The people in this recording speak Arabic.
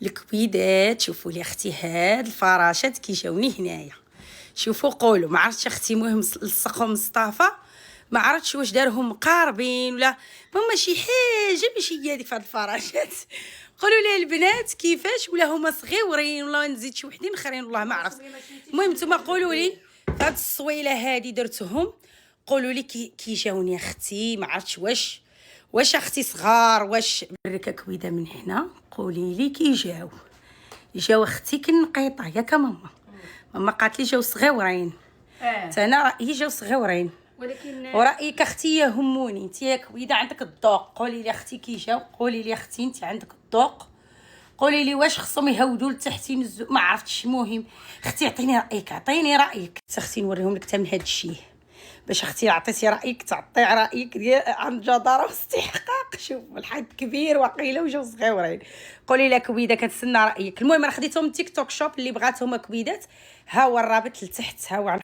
الكبيدات. شوفوا لي اختي هاد الفراشات كي جاوني هنايا. شوفوا قولوا، ما عرفتش اختي المهم لصقهم مصطفى، ما عرفتش واش دارهم مقاربين ولا هما شي حاجه ماشي هي هذيك في هاد الفراشات. قولوا لي البنات كيفاش، ولا هما صغيورين ولا نزيد شي وحدين اخرين والله ما عرفت. المهم نتوما قولوا لي هاد الصويله هادي درتهم، قولوا لي كي جاوني اختي، ما عرفتش واش اختي صغار، واش بركه كويده من هنا. قولي لي كي جاو اختي كنقيطه ياك ماما قالت لي جاو صغيورين. انا رايي جاو صغيورين، ولكن ورايك اختي يهموني. انت يا كويده عندك الذوق، قولي لي اختي كي جاو، قولي لي اختي انت عندك الذوق، قولي لي واش خصهم يهودوا لتحت ينزلوا، ما عرفتش. المهم اختي عطيني رايك، عطيني رايك اختي، نوريهم لك حتى من هذا الشيء باش اختي عطيتي رايك تعطي رايك ديال عن جداره واستحقاق. شوف الحد كبير وقيله وجاو صغيورين. قولي لي كويده كتسنى رايك. المهم انا خديتهم من تيك توك شوب، اللي بغاتهم كويدات ها هو الرابط لتحت، ها هو.